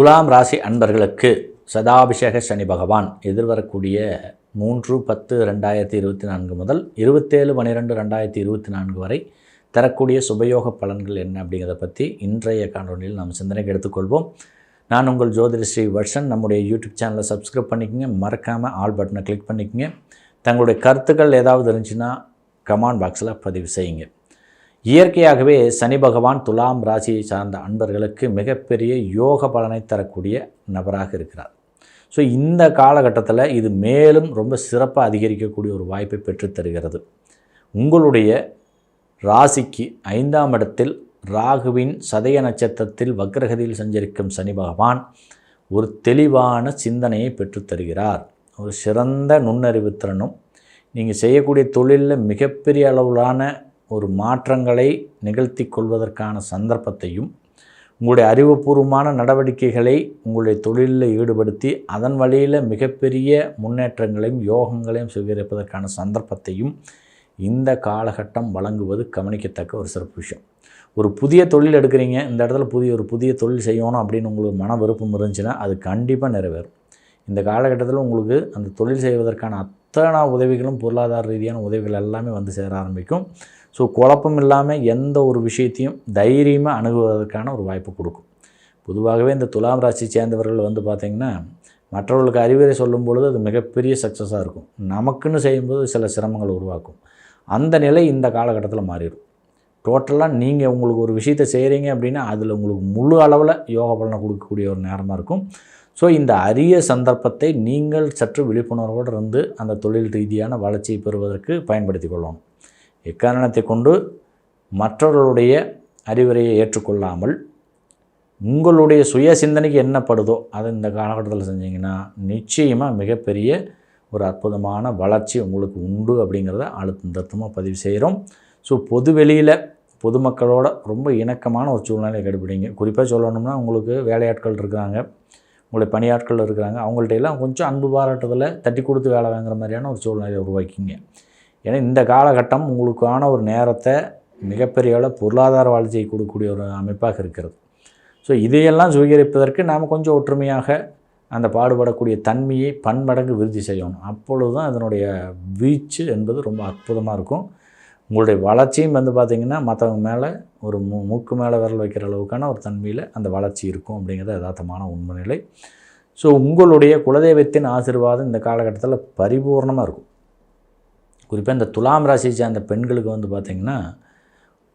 துலாம் ராசி அன்பர்களுக்கு சதாபிஷேக சனி பகவான் எதிர்வரக்கூடிய 3/10/2024 முதல் 27/12/2024 வரை தரக்கூடிய சுபயோக பலன்கள் என்ன அப்படிங்கிறத பற்றி இன்றைய காணொலியில் நாம் சிந்தனைக்கு எடுத்துக்கொள்வோம். நான் உங்கள் ஜோதிட ஸ்ரீ வர்ஷன். நம்முடைய யூடியூப் சேனலை சப்ஸ்கிரைப் பண்ணிக்கோங்க, மறக்காமல் ஆல் பட்டனை கிளிக் பண்ணிக்கோங்க. தங்களுடைய கருத்துக்கள் ஏதாவது இருந்துச்சுன்னா கமெண்ட் பாக்ஸில் பதிவு செய்யுங்க. இயற்கையாகவே சனி பகவான் துலாம் ராசியை சார்ந்த அன்பர்களுக்கு மிகப்பெரிய யோக பலனை தரக்கூடிய நபராக இருக்கிறார். ஸோ இந்த காலகட்டத்தில் இது மேலும் ரொம்ப சிறப்பாக அதிகரிக்கக்கூடிய ஒரு வாய்ப்பை பெற்றுத்தருகிறது. உங்களுடைய ராசிக்கு 5ஆம் இடத்தில் ராகுவின் சதய நட்சத்திரத்தில் வக்ரகதியில் சஞ்சரிக்கும் சனி பகவான் ஒரு தெளிவான சிந்தனையை பெற்றுத்தருகிறார். ஒரு சிறந்த நுண்ணறிவு திறனும் நீங்கள் செய்யக்கூடிய தொழிலில் மிகப்பெரிய அளவிலான ஒரு மாற்றங்களை நிகழ்த்தி கொள்வதற்கான சந்தர்ப்பத்தையும், உங்களுடைய அறிவுபூர்வமான நடவடிக்கைகளை உங்களுடைய தொழிலில் ஈடுபடுத்தி அதன் வழியில் மிகப்பெரிய முன்னேற்றங்களையும் யோகங்களையும் சுவீகரிப்பதற்கான சந்தர்ப்பத்தையும் இந்த காலகட்டம் வழங்குவது கவனிக்கத்தக்க ஒரு சிறப்பு விஷயம். ஒரு புதிய தொழில் எடுக்கிறீங்க, இந்த இடத்துல புதிய தொழில் செய்யணும் அப்படின்னு உங்களுக்கு மன விருப்பம் இருந்துச்சுன்னா அது கண்டிப்பாக நிறைவேறும். இந்த காலகட்டத்தில் உங்களுக்கு அந்த தொழில் செய்வதற்கான அத்தனை உதவிகளும் பொருளாதார ரீதியான உதவிகள் எல்லாமே வந்து சேர ஆரம்பிக்கும். ஸோ குழப்பம் இல்லாமல் எந்த ஒரு விஷயத்தையும் தைரியமாக அணுகுவதற்கான ஒரு வாய்ப்பு கொடுக்கும். பொதுவாகவே இந்த துலாம் ராசி சேர்ந்தவர்கள் வந்து பார்த்திங்கன்னா மற்றவர்களுக்கு அறிவுரை சொல்லும் பொழுது அது மிகப்பெரிய சக்ஸஸாக இருக்கும். நமக்குன்னு செய்யும்போது சில சிரமங்களை உருவாக்கும். அந்த நிலை இந்த காலகட்டத்தில் மாறிடும். டோட்டலாக நீங்கள் உங்களுக்கு ஒரு விஷயத்தை செய்கிறீங்க அப்படின்னா அதில் உங்களுக்கு முழு அளவில் யோக பலனை கொடுக்கக்கூடிய ஒரு நேரமாக இருக்கும். ஸோ இந்த அரிய சந்தர்ப்பத்தை நீங்கள் சற்று விழிப்புணர்வோடு இருந்து அந்த தொழில் ரீதியான வளர்ச்சியை பெறுவதற்கு பயன்படுத்தி கொள்ளணும். எக்காரணத்தை கொண்டு மற்றவர்களுடைய அறிவுரையை ஏற்றுக்கொள்ளாமல் உங்களுடைய சுய சிந்தனைக்கு என்ன படுதோ அதை இந்த காலகட்டத்தில் செஞ்சிங்கன்னா நிச்சயமாக மிகப்பெரிய ஒரு அற்புதமான வளர்ச்சி உங்களுக்கு உண்டு அப்படிங்கிறத அழுத்தமாக பதிவு செய்கிறோம். ஸோ பொது வெளியில் பொதுமக்களோட ரொம்ப இணக்கமான ஒரு சூழ்நிலையை கடைபிடிங்க. குறிப்பாக சொல்லணும்னா உங்களுக்கு வேலையாட்கள் இருக்கிறாங்க, உங்களுடைய பணியாட்கள் இருக்கிறாங்க, அவங்கள்ட்ட எல்லாம் கொஞ்சம் அன்பு பாராட்டுதலை தட்டி கொடுத்து வேலை வாங்குற மாதிரியான ஒரு சூழ்நிலையை உருவாக்கிங்க. ஏன்னா இந்த காலகட்டம் உங்களுக்கான ஒரு நேரத்தை மிகப்பெரிய அளவு பொருளாதார வளர்ச்சியை கொடுக்கக்கூடிய ஒரு அமைப்பாக இருக்கிறது. ஸோ இதையெல்லாம் சுவீகரிப்பதற்கு நாம் கொஞ்சம் ஒற்றுமையாக அந்த பாடுபடக்கூடிய தன்மையை பன்மடங்கு விருத்தி செய்யணும். அப்பொழுது தான் அதனுடைய வீச்சு என்பது ரொம்ப அற்புதமாக இருக்கும். உங்களுடைய வளர்ச்சியும் வந்து பார்த்திங்கன்னா மற்றவங்க மேலே ஒரு மூக்கு மேலே விரல் வைக்கிற அளவுக்கான ஒரு தன்மையில் அந்த வளர்ச்சி இருக்கும் அப்படிங்கிறது யதார்த்தமான உண்மை நிலை. ஸோ உங்களுடைய குலதெய்வத்தின் ஆசீர்வாதம் இந்த காலகட்டத்தில் பரிபூர்ணமாக இருக்கும். குறிப்பாக இந்த துலாம் ராசியை சேர்ந்த பெண்களுக்கு வந்து பார்த்திங்கன்னா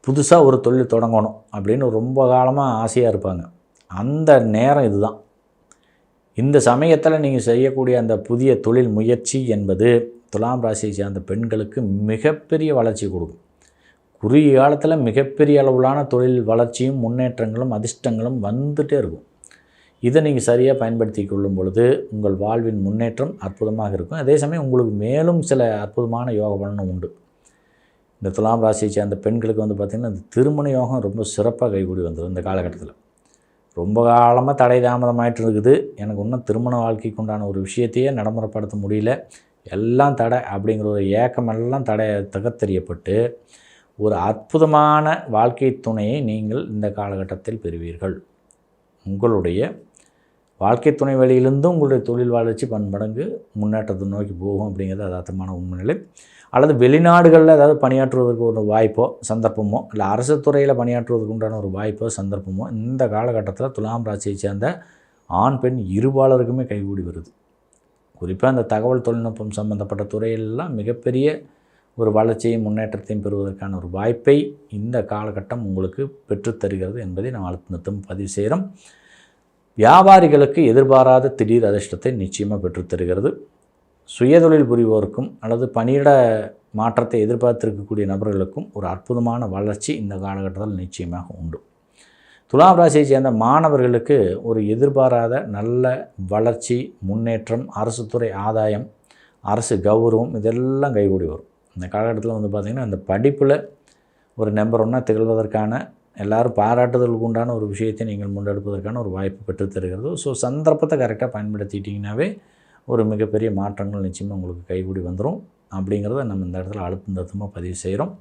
புதுசாக ஒரு தொழில் தொடங்கணும் அப்படின்னு ரொம்ப காலமாக ஆசையாக இருப்பாங்க. அந்த நேரம் இதுதான். இந்த சமயத்தில் நீங்கள் செய்யக்கூடிய அந்த புதிய தொழில் முயற்சி என்பது துலாம் ராசியை சேர்ந்த பெண்களுக்கு மிகப்பெரிய வளர்ச்சி கொடுக்கும். குறுகிய காலத்தில் மிகப்பெரிய அளவிலான தொழில் வளர்ச்சியும் முன்னேற்றங்களும் அதிர்ஷ்டங்களும் வந்துகிட்டே இருக்கும். இதை நீங்கள் சரியாக பயன்படுத்தி கொள்ளும் பொழுது உங்கள் வாழ்வின் முன்னேற்றம் அற்புதமாக இருக்கும். அதே சமயம் உங்களுக்கு மேலும் சில அற்புதமான யோக பலனும் உண்டு. இந்த துலாம் ராசியை சேர்ந்த பெண்களுக்கு வந்து பார்த்திங்கன்னா இந்த திருமண யோகம் ரொம்ப சிறப்பாக கைகூடி வந்துடும். இந்த காலகட்டத்தில் ரொம்ப காலமாக தடை தாமதமாயிட்டு இருக்குது, எனக்கு இன்னும் திருமண வாழ்க்கைக்கு உண்டான ஒரு விஷயத்தையே நடைமுறைப்படுத்த முடியல, எல்லாம் தடை அப்படிங்கிற ஒரு ஏக்கமெல்லாம் தகர்த்தெறியப்பட்டு ஒரு அற்புதமான வாழ்க்கை துணையை நீங்கள் இந்த காலகட்டத்தில் பெறுவீர்கள். உங்களுடைய வாழ்க்கை துணை வழியிலிருந்தும் உங்களுடைய தொழில் வளர்ச்சி பன்மடங்கு முன்னேற்றத்தை நோக்கி போகும் அப்படிங்கிறது யதார்த்தமான உண்மைநிலை. அல்லது வெளிநாடுகளில் ஏதாவது பணியாற்றுவதற்கு ஒரு வாய்ப்போ சந்தர்ப்பமோ, இல்லை அரசு துறையில் பணியாற்றுவதற்கு உண்டான ஒரு வாய்ப்போ சந்தர்ப்பமோ இந்த காலகட்டத்தில் துலாம் ராசியை சேர்ந்த ஆண் பெண் இருபாலருக்குமே கைகூடி வருது. குறிப்பாக அந்த தகவல் தொழில்நுட்பம் சம்பந்தப்பட்ட துறையிலெல்லாம் மிகப்பெரிய ஒரு வளர்ச்சியையும் முன்னேற்றத்தையும் பெறுவதற்கான ஒரு வாய்ப்பை இந்த காலகட்டம் உங்களுக்கு பெற்றுத்தருகிறது என்பதை நாம் அழுத்தம் பதிவு செய்கிறோம். வியாபாரிகளுக்கு எதிர்பாராத திடீர் அதிர்ஷ்டத்தை நிச்சயமாக பெற்றுத்தருகிறது. சுயதொழில் புரிவோருக்கும் அல்லது பணியிட மாற்றத்தை எதிர்பார்த்திருக்கக்கூடிய நபர்களுக்கும் ஒரு அற்புதமான வளர்ச்சி இந்த காலகட்டத்தில் நிச்சயமாக உண்டு. துலாம் ராசியை சேர்ந்த மாணவர்களுக்கு ஒரு எதிர்பாராத நல்ல வளர்ச்சி, முன்னேற்றம், அரசு துறை ஆதாயம், அரசு கௌரவம் இதெல்லாம் கைகூடி வரும். இந்த காலகட்டத்தில் வந்து பார்த்திங்கன்னா அந்த படிப்பில் ஒரு நம்பர் 1 திகழ்வதற்கான எல்லோரும் பாராட்டுதலுக்கு உண்டான ஒரு விஷயத்தை நீங்கள் முன்னெடுப்பதற்கான ஒரு வாய்ப்பு பெற்றுத்தருகிறது. ஸோ சந்தர்ப்பத்தை கரெக்டாக பயன்படுத்திட்டிங்கனாவே ஒரு மிகப்பெரிய மாற்றங்கள் நிச்சயமாக உங்களுக்கு கைகூடி வந்துடும் அப்படிங்கிறத நம்ம இந்த இடத்துல அழுத்தமாக பதிவு செய்கிறோம்.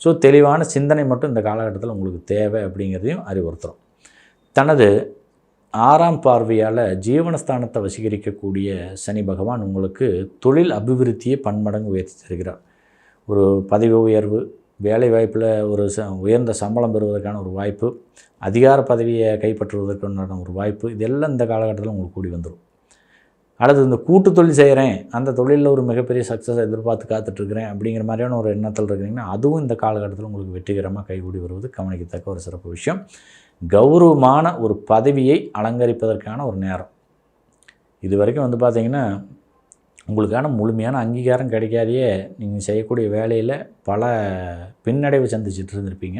ஸோ தெளிவான சிந்தனை மட்டும் இந்த காலகட்டத்தில் உங்களுக்கு தேவை அப்படிங்கிறதையும் அறிவுறுத்துகிறோம். தனது 6ஆம் பார்வையால் ஜீவனஸ்தானத்தை வசீகரிக்கக்கூடிய சனி பகவான் உங்களுக்கு தொழில் அபிவிருத்தியை பன்மடங்கு உயர்த்தி தருகிறார். ஒரு பதவி உயர்வு, வேலை வாய்ப்பில் ஒரு உயர்ந்த சம்பளம் பெறுவதற்கான ஒரு வாய்ப்பு, அதிகார பதவியை கைப்பற்றுவதற்கான ஒரு வாய்ப்பு, இதெல்லாம் இந்த காலகட்டத்தில் உங்களுக்கு கூடி வந்துடும். அடுத்து இந்த கூட்டு தொழில் செய்கிறேன், அந்த தொழிலில் ஒரு மிகப்பெரிய சக்ஸஸை எதிர்பார்த்து காத்துட்ருக்கிறேன் அப்படிங்கிற மாதிரியான ஒரு எண்ணத்தில் இருக்கிறீங்கன்னா அதுவும் இந்த காலகட்டத்தில் உங்களுக்கு வெற்றிகரமாக கைகூடி வருவது கவனிக்கத்தக்க ஒரு சிறப்பு விஷயம். கௌரவமான ஒரு பதவியை அலங்கரிப்பதற்கான ஒரு நேரம். இது வரைக்கும் வந்து பார்த்திங்கன்னா உங்களுக்கான முழுமையான அங்கீகாரம் கிடைக்காதையே நீங்கள் செய்யக்கூடிய வேலையில் பல பின்னடைவு சந்திச்சுட்டு இருந்திருப்பீங்க.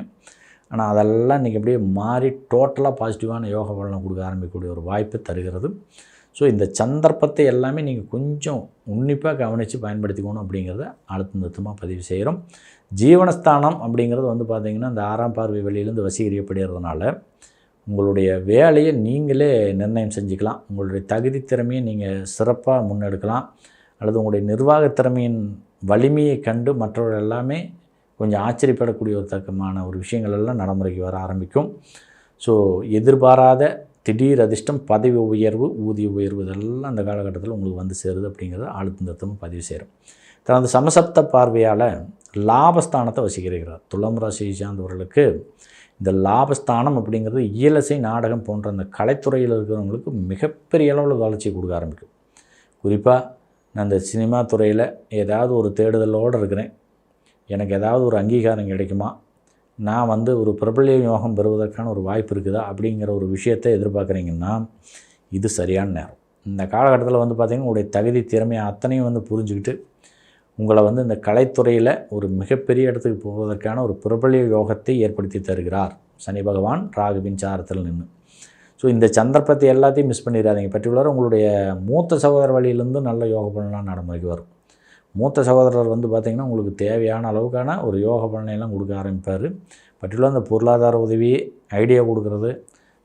ஆனால் அதெல்லாம் இன்றைக்கி அப்படியே மாறி டோட்டலாக பாசிட்டிவான யோக பலனை கொடுக்க ஆரம்பிக்கக்கூடிய ஒரு வாய்ப்பு தருகிறது. ஸோ இந்த சந்தர்ப்பத்தை எல்லாமே நீங்கள் கொஞ்சம் உன்னிப்பாக கவனித்து பயன்படுத்திக்கணும் அப்படிங்கிறத அழுத்தம் திருத்தமாக பதிவு செய்கிறோம். ஜீவனஸ்தானம் அப்படிங்கிறது வந்து பார்த்திங்கன்னா இந்த 6ஆம் பார்வை வெளியிலேருந்து வசீகரிக்கப்படுகிறதுனால உங்களுடைய வேலையை நீங்களே நிர்ணயம் செஞ்சுக்கலாம். உங்களுடைய தகுதி திறமையை நீங்கள் சிறப்பாக முன்னெடுக்கலாம். அல்லது உங்களுடைய நிர்வாக திறமையின் வலிமையை கண்டு மற்றவர்கள் எல்லாமே கொஞ்சம் ஆச்சரியப்படக்கூடிய ஒரு தக்கமான ஒரு விஷயங்கள் எல்லாம் நடைமுறைக்கு வர ஆரம்பிக்கும். ஸோ எதிர்பாராத திடீர் அதிர்ஷ்டம், பதவி உயர்வு, ஊதிய உயர்வு இதெல்லாம் அந்த காலகட்டத்தில் உங்களுக்கு வந்து சேருது அப்படிங்கிறத அழுத்தம் திருத்தமாக பதிவு செய்கிறோம். தனது சமசப்த பார்வையால் லாபஸ்தானத்தை வசீகரிக்கிறார். துலாம் ராசியை சார்ந்தவர்களுக்கு இந்த லாபஸ்தானம் அப்படிங்கிறது இயலசை, நாடகம் போன்ற அந்த கலைத்துறையில் இருக்கிறவங்களுக்கு மிகப்பெரிய அளவில் வளர்ச்சி கொடுக்க ஆரம்பிக்கும். குறிப்பாக நான் இந்த சினிமா துறையில் ஏதாவது ஒரு தேடுதலோடு இருக்கிறேன், எனக்கு ஏதாவது ஒரு அங்கீகாரம் கிடைக்குமா, நான் வந்து ஒரு பிரபல்ய யோகம் பெறுவதற்கான ஒரு வாய்ப்பு இருக்குதா அப்படிங்கிற ஒரு விஷயத்தை எதிர்பார்க்குறீங்கன்னா இது சரியான நேரம். இந்த காலகட்டத்தில் வந்து பார்த்திங்கன்னா உங்களுடைய தகுதி திறமையை அத்தனையும் வந்து புரிஞ்சுக்கிட்டு உங்களை வந்து இந்த கலைத்துறையில் ஒரு மிகப்பெரிய இடத்துக்கு போவதற்கான ஒரு பிரபல்ய யோகத்தை ஏற்படுத்தி தருகிறார் சனி பகவான் ராகுவின் சாரத்தில் நின்று. ஸோ இந்த சந்தர்ப்பத்தை எல்லாத்தையும் மிஸ் பண்ணிடாதீங்க. பர்டிகுலராக உங்களுடைய மூத்த சகோதர வழியிலேருந்து நல்ல யோக பலனாக நடைமுறைக்கு வரும். மூத்த சகோதரர் வந்து பார்த்திங்கன்னா உங்களுக்கு தேவையான அளவுக்கான ஒரு யோக பலனையெல்லாம் கொடுக்க ஆரம்பிப்பார். பர்டிகுலராக இந்த பொருளாதார உதவி, ஐடியா கொடுக்குறது,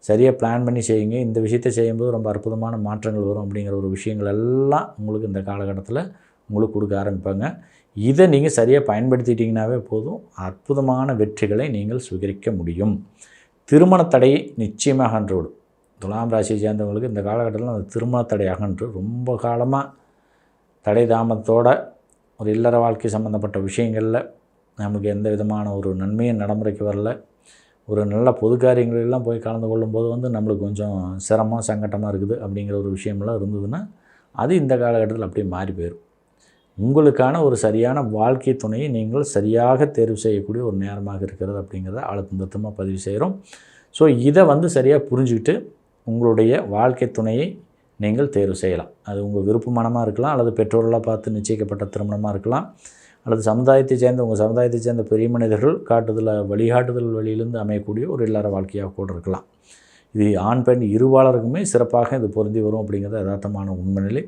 சரியாக பிளான் பண்ணி செய்யுங்க. இந்த விஷயத்தை செய்யும்போது ரொம்ப அற்புதமான மாற்றங்கள் வரும் அப்படிங்கிற ஒரு விஷயங்கள் எல்லாம் உங்களுக்கு இந்த காலகட்டத்தில் உங்களுக்கு கொடுக்க ஆரம்பிப்பாங்க. இதை நீங்கள் சரியாக பயன்படுத்திட்டிங்கனாவே போதும், அற்புதமான வெற்றிகளை நீங்கள் சுவீகரிக்க முடியும். திருமண தடை நிச்சயமாக அகன்றுவிடும். துலாம் ராசியை சேர்ந்தவங்களுக்கு இந்த காலகட்டத்தில் அந்த திருமண தடை அகன்று ரொம்ப காலமாக தடை தாமத்தோட ஒரு இல்லற வாழ்க்கை சம்மந்தப்பட்ட விஷயங்களில் நமக்கு எந்த விதமான ஒரு நன்மையும் நடைமுறைக்கு வரல, ஒரு நல்ல பொது காரியங்களெல்லாம் போய் கலந்து கொள்ளும்போது வந்து நம்மளுக்கு கொஞ்சம் சிரமம், சங்கட்டமாக இருக்குது அப்படிங்கிற ஒரு விஷயமெல்லாம் இருந்ததுன்னா அது இந்த காலகட்டத்தில் அப்படியே மாறி போயிடும். உங்களுக்கான ஒரு சரியான வாழ்க்கை துணையை நீங்கள் சரியாக தேர்வு செய்யக்கூடிய ஒரு நேரமாக இருக்கிறது அப்படிங்கிறத அழுத்தம் திருத்தமாக பதிவு செய்கிறோம். ஸோ இதை வந்து சரியாக புரிஞ்சுக்கிட்டு உங்களுடைய வாழ்க்கை துணையை நீங்கள் தேர்வு செய்யலாம். அது உங்கள் விருப்பமானமாக இருக்கலாம், அல்லது பெற்றோர்களாக பார்த்து நிச்சயிக்கப்பட்ட திருமணமாக இருக்கலாம், அல்லது சமுதாயத்தை சேர்ந்த உங்கள் சமுதாயத்தை சேர்ந்த பெரிய மனிதர்கள் வழிகாட்டுதல் வழியிலிருந்து அமையக்கூடிய ஒரு இல்லற வாழ்க்கையாக கூட இருக்கலாம். இது ஆண் பெண் இருபாலருக்குமே சிறப்பாக இது பொருந்தி வரும் அப்படிங்கிறது யதார்த்தமான உண்மைநிலை.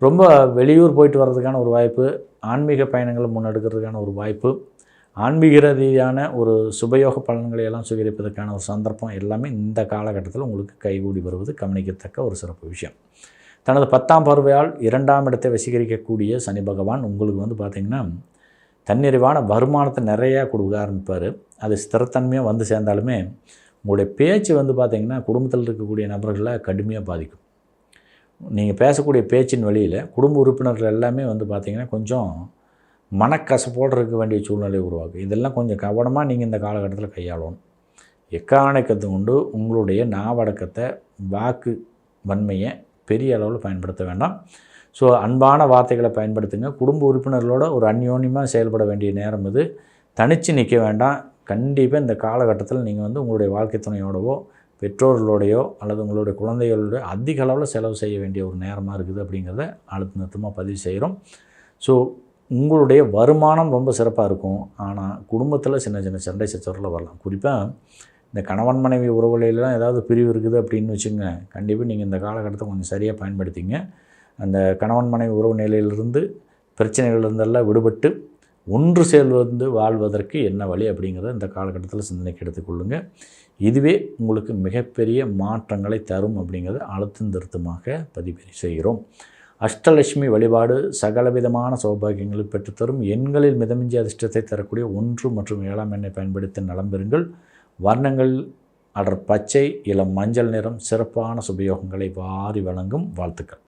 ரொம்ப வெளியூர் போயிட்டு வர்றதுக்கான ஒரு வாய்ப்பு, ஆன்மீக பயணங்களை முன்னெடுக்கிறதுக்கான ஒரு வாய்ப்பு, ஆன்மீக ரீதியான ஒரு சுபயோக பலன்களை எல்லாம் சுவீகரிப்பதற்கான ஒரு சந்தர்ப்பம் எல்லாமே இந்த காலகட்டத்தில் உங்களுக்கு கைகூடி வருவது கவனிக்கத்தக்க ஒரு சிறப்பு விஷயம். தனது 10ஆம் பார்வையால் 2ஆம் இடத்தை வசீகரிக்கக்கூடிய சனி பகவான் உங்களுக்கு வந்து பார்த்திங்கன்னா தன்னிறைவான வருமானத்தை நிறையா கொடுக்க ஆரம்பிப்பார். அது ஸ்திரத்தன்மையாக வந்து சேர்ந்தாலுமே உங்களுடைய பேச்சு வந்து பார்த்திங்கன்னா குடும்பத்தில் இருக்கக்கூடிய நபர்களை கடுமையாக பாதிக்கும். நீங்கள் பேசக்கூடிய பேச்சின் வழியில் குடும்ப உறுப்பினர்கள் எல்லாமே வந்து பார்த்திங்கன்னா கொஞ்சம் மனக்கசப்போடு இருக்க வேண்டிய சூழ்நிலை உருவாக்கும். இதெல்லாம் கொஞ்சம் கவனமாக நீங்கள் இந்த காலகட்டத்தில் கையாளணும். எக்காரணத்தை கொண்டு உங்களுடைய நாவடக்கத்தை, வாக்கு வன்மையை பெரிய அளவில் பயன்படுத்த வேண்டாம். ஸோ அன்பான வார்த்தைகளை பயன்படுத்துங்க. குடும்ப உறுப்பினர்களோட ஒரு அந்யோன்யமாக செயல்பட வேண்டிய நேரம் இது. தனித்து நிற்க வேண்டாம். கண்டிப்பாக இந்த காலகட்டத்தில் நீங்கள் வந்து உங்களுடைய வாழ்க்கை துணையோடவோ, பெற்றோர்களோடையோ அல்லது உங்களுடைய குழந்தைகளோட அதிக அளவில் செலவு செய்ய வேண்டிய ஒரு நேரமாக இருக்குது அப்படிங்கிறத அழுத்த நிறுத்தமாக பதிவு செய்கிறோம். ஸோ உங்களுடைய வருமானம் ரொம்ப சிறப்பாக இருக்கும். ஆனால் குடும்பத்தில் சின்ன சின்ன சண்டை சச்சரவில் வரலாம். குறிப்பாக இந்த கணவன் மனைவி உறவுகளெல்லாம் ஏதாவது பிரிவு இருக்குது அப்படின்னு வச்சுங்க, கண்டிப்பாக நீங்கள் இந்த காலகட்டத்தை கொஞ்சம் சரியாக பயன்படுத்திங்க. அந்த கணவன் மனைவி உறவு நிலையிலிருந்து பிரச்சனைகளிலிருந்தெல்லாம் விடுபட்டு ஒன்று சேர்ந்து வாழ்வதற்கு என்ன வழி அப்படிங்கிறத இந்த காலகட்டத்தில் சிந்தனைக்கு எடுத்துக்கொள்ளுங்கள். இதுவே உங்களுக்கு மிகப்பெரிய மாற்றங்களை தரும் அப்படிங்கிறத அழுத்தம் திருத்தமாக பதிவு செய்கிறோம். அஷ்டலட்சுமி வழிபாடு சகலவிதமான சௌபாகியங்களை பெற்றுத்தரும். எண்களில் மிதமிஞ்சிய அதிர்ஷ்டத்தை தரக்கூடிய 1 மற்றும் 7ஆம் எண்ணை பயன்படுத்தி நலம் பெறுங்கள். வர்ணங்கள் அடர் பச்சை, இளம் மஞ்சள் நிறம் சிறப்பான சுபயோகங்களை வாரி வழங்கும். வாழ்த்துக்கள்.